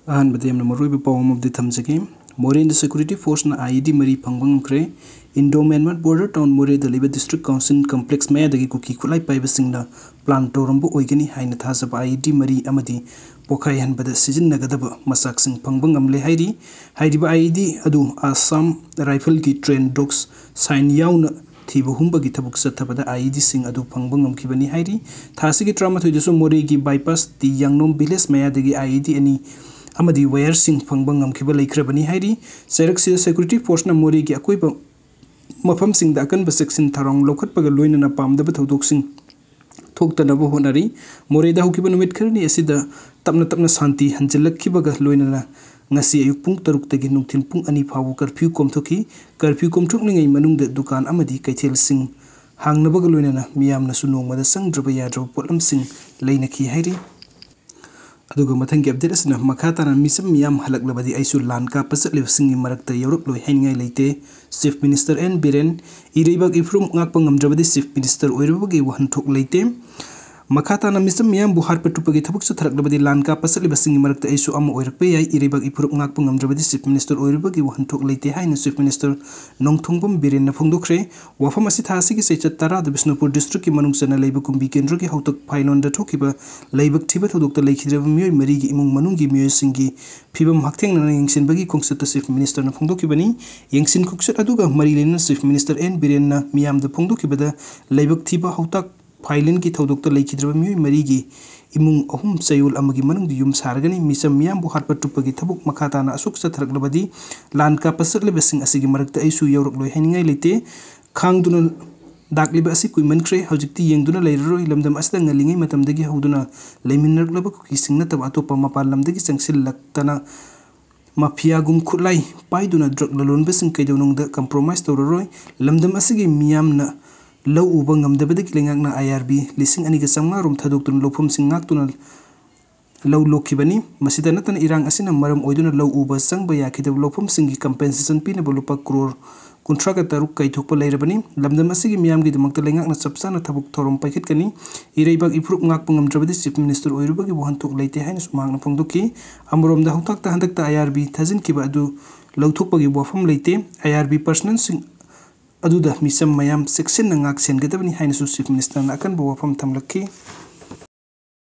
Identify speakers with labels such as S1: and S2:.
S1: अहनबदे मरुब पावम ऑफ द थमजगे मोरे इन सिक्योरिटी फोर्स ना आईडी मरी फंगबंग क्रे Indo Myanmar border town Moreh दलिब डिस्ट्रिक्ट काउंसिल कॉम्प्लेक्स में दगी कुकी खुलाई पाइबसिंगना प्लान तोरंबो ओइगनी हाइन थाजब आईडी मरी अमदी पोखाई हनबद सिजिनगदब मसाकसिंग फंगबंग अमले हाइरिबा आईडी अदु आसाम राइफल की ट्रेन डॉग्स साइन याउन थीबो हुंबगी थबुक सथबदा आईडी सिंग अदु फंगबंग अमखिबनी हाइरि थासिगी ट्रामा थुइदसो मोरे की बाईपास ती यांगनोम विलेज मयादगी आईडी अनि अमदी वायर सिंग फंगबंग अमखिबा लेख्रबनी हाइरि सैरक्सी सिक्योरिटी फोर्स ना मोरे की अकोइब मफम सिंग दाकन बसेक्सिन थारंग लोखटपग लोइनना पामदब थौदोकसिंग थोक्तनब होनरी मोरेदा हुकिबा नुमित खरनी असिदा तपना तपना शांति हंजलखिबग लोइनना ngasi ayuk pung taruk tagi nungtin pung ani phawu curfew komthoki curfew komthokningai manungda dukan amadi kaithel sing hangnabag loinana miyamna su nongmada sangdraba yadra potlam sing leinaki hairi aduga mathangi update asna makhatana misam miyam halaklabadi aisu lanka pasatlib singi marakta yorok loi haingai leite chief minister n biren ireibak ifrum ngakpa ngamdrabadi chief minister oirubagi wahan thok leite मखाताना मिसम मियाम बुहार पेटुपगी थबुक सु थरकलबदी लानका पसली busing मरकत आइसु अम ओइरकपे याई इरेबग इफुरुक ngak पंगमद्रबदी chief minister ओइरबगी वहनथोक लेते हाइन chief minister नोंथोंबम villain न फोंदोखरे वफम असि थासी की सेचत तारा the Bishnupur district की मनुंग सना लेब कुंबी केंद्र की हौतक फाइलोन द थोकिबा लेबक थिबा थोदोक त लेखिद्रब मियोय मरी की इमुंग मनुंग की मियोय सिंगी फिबम हक्थेंग न यंगसिनबगी कोंगसत चीफ मिनिस्टर न फोंदोकिबनी यंगसिन कुक्सत अदुगा मरी लेन चीफ मिनिस्टर एन बिरेन न मियाम द फोंदोकिबदा लेबक थिबा हौतक फाइलिन की थौदोक लेखिद्रब मियोय मरीगी इमुंग अहुम चयूल अमगी मनुंग युम सारगनी मिसम मियाम बुहार पटुपगी थबुक मखाताना असुक सथरकलबदी लानका पसरलेबसिंग असिगी मरकत आइसु यौरक लोय हाइनिंगाय लेते खांगदुना दाकलिबा असि कुइमनख्रे हौजिक्ति येंगदुना लेररोय लमदम असदा ngaliंgai matamdagi हौदुना लेमिनरकलब कुकिसिंग नतब अतोपा मपाल लमदगी चंगसिललक्तना माफिया गुम खुलाई पाइदुना ड्रग ललोनबसिंग कैदौनंगदा कंप्रोमाइज तौररोय लमदम असिगी मियामना लौ उबा ngamdabadagi lengakna IRB lising ani ga samma rom thadokton lofum singaktuna लौ लोखिबनी मसिदा नतन इरांग असिना मरम ओइदुना लौ उबा संगबा याखिदब लोफम सिंगी कंपेंसेशन पिनब लुपा करोड़ कुंट्रा का तरुक कैथोकपा लेरबनी लमदम असिगी मियामगी दमकता लेंगाकना सबसाना थबुक theorem पाइखितकनी इरेबग इफ्रुक ngakpa ngamdrabadi chief minister ओइरुबगी वहनथोक लेते हाइन सुमांगना फोंदोकी अमरोमदा हौताकता हंदकता IRB थाजिनखिबा अदु लौथोकपगी वफम लेते IRB पर्सनल सिंग अदुदा मिसम मयाम सेक्शन नंगाक सेनगदबनी हाइनसु चीफ मिनिस्टर अकन वफम थमलखी।